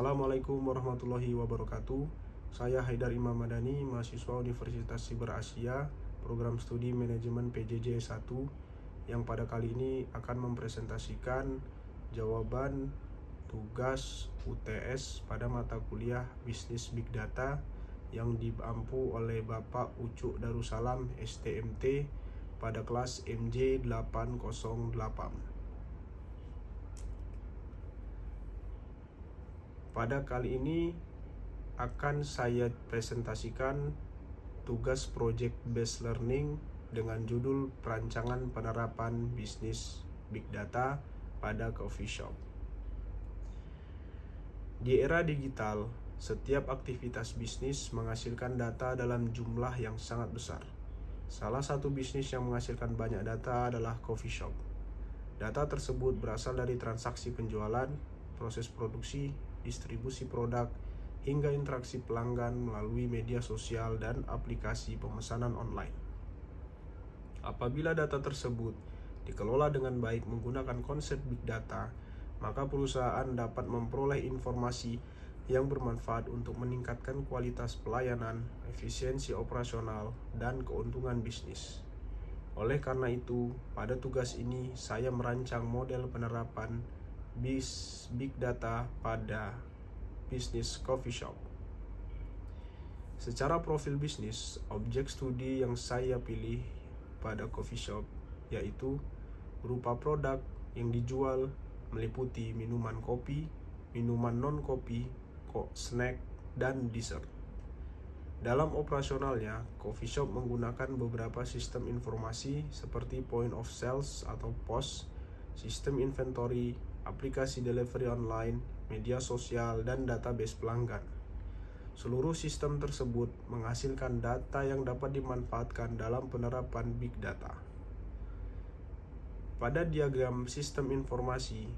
Assalamualaikum warahmatullahi wabarakatuh. Saya Haidar Imam Madani, mahasiswa Universitas Siber Asia, program studi manajemen PJJ 1, yang pada kali ini akan mempresentasikan jawaban tugas UTS pada mata kuliah Bisnis Big Data yang diampu oleh Bapak Ucuk Darussalam STMT pada kelas MJ 808. Pada kali ini akan saya presentasikan tugas Project Based Learning dengan judul Perancangan Penerapan Bisnis Big Data pada Coffee Shop. Di era digital, setiap aktivitas bisnis menghasilkan data dalam jumlah yang sangat besar. Salah satu bisnis yang menghasilkan banyak data adalah coffee shop. Data tersebut berasal dari transaksi penjualan, proses produksi, distribusi produk, hingga interaksi pelanggan melalui media sosial dan aplikasi pemesanan online. Apabila data tersebut dikelola dengan baik menggunakan konsep big data, maka perusahaan dapat memperoleh informasi yang bermanfaat untuk meningkatkan kualitas pelayanan, efisiensi operasional, dan keuntungan bisnis. Oleh karena itu, pada tugas ini saya merancang model penerapan Big Data pada bisnis coffee shop. Secara profil bisnis, objek studi yang saya pilih pada coffee shop yaitu berupa produk yang dijual meliputi minuman kopi, minuman non-kopi, snack, dan dessert. Dalam operasionalnya, coffee shop menggunakan beberapa sistem informasi seperti point of sales atau POS, sistem inventory, aplikasi delivery online, media sosial, dan database pelanggan. Seluruh sistem tersebut menghasilkan data yang dapat dimanfaatkan dalam penerapan big data. Pada diagram sistem informasi,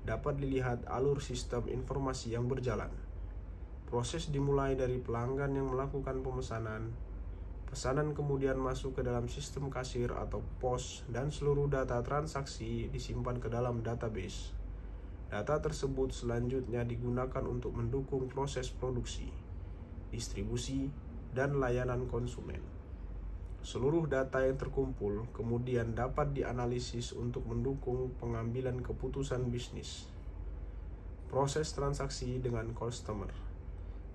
dapat dilihat alur sistem informasi yang berjalan. Proses dimulai dari pelanggan yang melakukan pemesanan. Pesanan kemudian masuk ke dalam sistem kasir atau POS dan seluruh data transaksi disimpan ke dalam database. Data tersebut selanjutnya digunakan untuk mendukung proses produksi, distribusi, dan layanan konsumen. Seluruh data yang terkumpul kemudian dapat dianalisis untuk mendukung pengambilan keputusan bisnis. Proses transaksi dengan customer.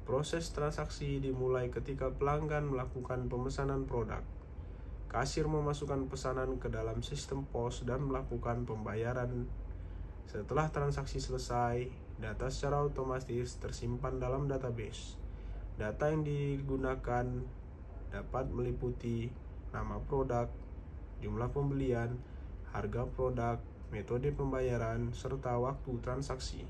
Proses transaksi dimulai ketika pelanggan melakukan pemesanan produk. Kasir memasukkan pesanan ke dalam sistem POS dan melakukan pembayaran. Setelah transaksi selesai, data secara otomatis tersimpan dalam database. Data yang digunakan dapat meliputi nama produk, jumlah pembelian, harga produk, metode pembayaran, serta waktu transaksi.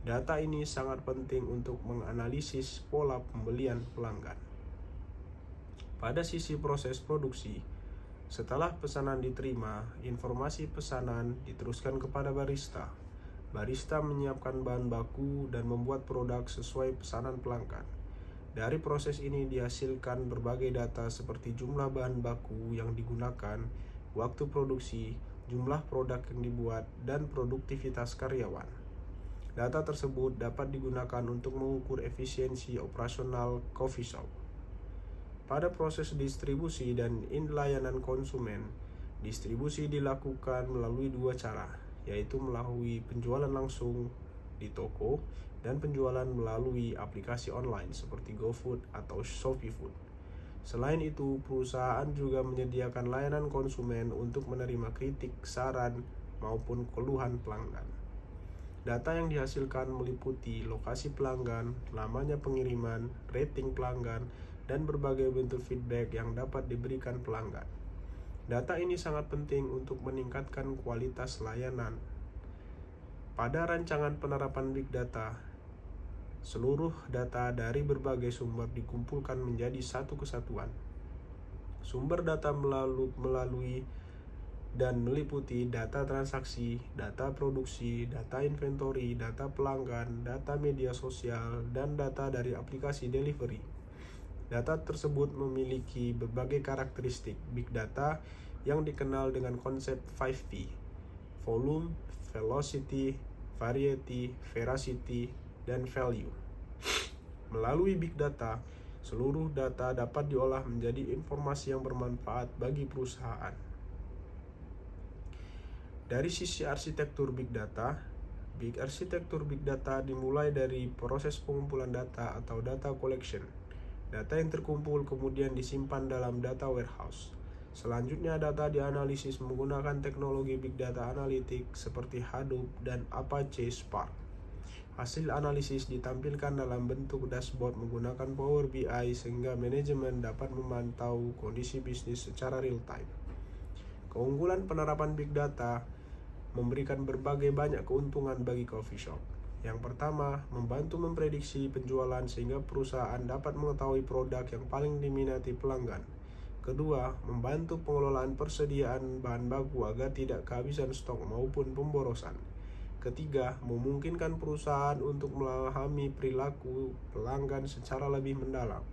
Data ini sangat penting untuk menganalisis pola pembelian pelanggan. Pada sisi proses produksi, setelah pesanan diterima, informasi pesanan diteruskan kepada barista. Barista menyiapkan bahan baku dan membuat produk sesuai pesanan pelanggan. Dari proses ini dihasilkan berbagai data seperti jumlah bahan baku yang digunakan, waktu produksi, jumlah produk yang dibuat, dan produktivitas karyawan. Data tersebut dapat digunakan untuk mengukur efisiensi operasional coffee shop. Pada proses distribusi dan layanan konsumen, distribusi dilakukan melalui dua cara, yaitu melalui penjualan langsung di toko dan penjualan melalui aplikasi online seperti GoFood atau ShopeeFood. Selain itu, perusahaan juga menyediakan layanan konsumen untuk menerima kritik, saran, maupun keluhan pelanggan. Data yang dihasilkan meliputi lokasi pelanggan, lamanya pengiriman, rating pelanggan, dan berbagai bentuk feedback yang dapat diberikan pelanggan. Data ini sangat penting untuk meningkatkan kualitas layanan. Pada rancangan penerapan big data, seluruh data dari berbagai sumber dikumpulkan menjadi satu kesatuan. Sumber data melalui dan meliputi data transaksi, data produksi, data inventory, data pelanggan, data media sosial, dan data dari aplikasi delivery. Data tersebut memiliki berbagai karakteristik big data yang dikenal dengan konsep 5V: volume, velocity, variety, veracity, dan value. Melalui big data, seluruh data dapat diolah menjadi informasi yang bermanfaat bagi perusahaan. Dari sisi arsitektur big data, arsitektur big data dimulai dari proses pengumpulan data atau data collection. Data yang terkumpul kemudian disimpan dalam data warehouse. Selanjutnya data dianalisis menggunakan teknologi big data analytics seperti Hadoop dan Apache Spark. Hasil analisis ditampilkan dalam bentuk dashboard menggunakan Power BI sehingga manajemen dapat memantau kondisi bisnis secara real time. Keunggulan penerapan big data memberikan berbagai banyak keuntungan bagi coffee shop. Yang pertama, membantu memprediksi penjualan sehingga perusahaan dapat mengetahui produk yang paling diminati pelanggan. Kedua, membantu pengelolaan persediaan bahan baku agar tidak kehabisan stok maupun pemborosan. Ketiga, memungkinkan perusahaan untuk memahami perilaku pelanggan secara lebih mendalam.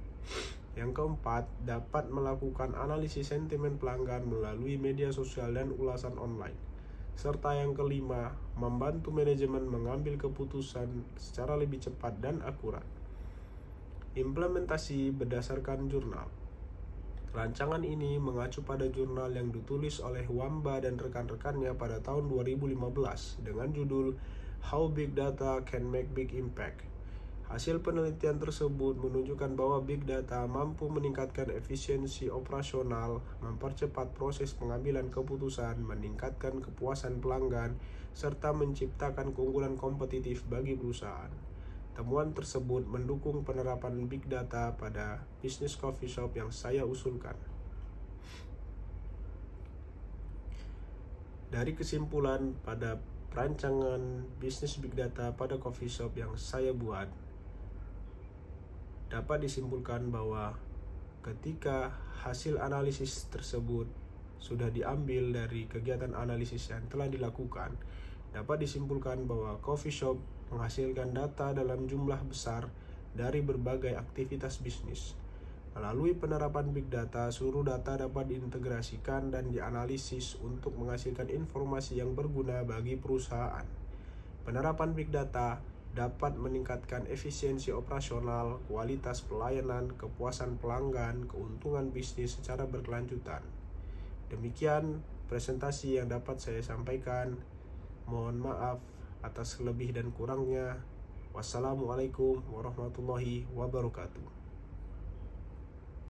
Yang keempat, dapat melakukan analisis sentimen pelanggan melalui media sosial dan ulasan online. Serta yang kelima, membantu manajemen mengambil keputusan secara lebih cepat dan akurat. Implementasi berdasarkan jurnal. Rancangan ini mengacu pada jurnal yang ditulis oleh Wamba dan rekan-rekannya pada tahun 2015 dengan judul How Big Data Can Make Big Impact. Hasil penelitian tersebut menunjukkan bahwa big data mampu meningkatkan efisiensi operasional, mempercepat proses pengambilan keputusan, meningkatkan kepuasan pelanggan, serta menciptakan keunggulan kompetitif bagi perusahaan. Temuan tersebut mendukung penerapan big data pada bisnis coffee shop yang saya usulkan. Dari kesimpulan pada perancangan bisnis big data pada coffee shop yang saya buat, dapat disimpulkan bahwa ketika hasil analisis tersebut sudah diambil dari kegiatan analisis yang telah dilakukan, dapat disimpulkan bahwa coffee shop menghasilkan data dalam jumlah besar dari berbagai aktivitas bisnis. Melalui penerapan big data, seluruh data dapat diintegrasikan dan dianalisis untuk menghasilkan informasi yang berguna bagi perusahaan. Penerapan big data dapat meningkatkan efisiensi operasional, kualitas pelayanan, kepuasan pelanggan, keuntungan bisnis secara berkelanjutan. Demikian presentasi yang dapat saya sampaikan. Mohon maaf atas lebih dan kurangnya. Wassalamualaikum warahmatullahi wabarakatuh.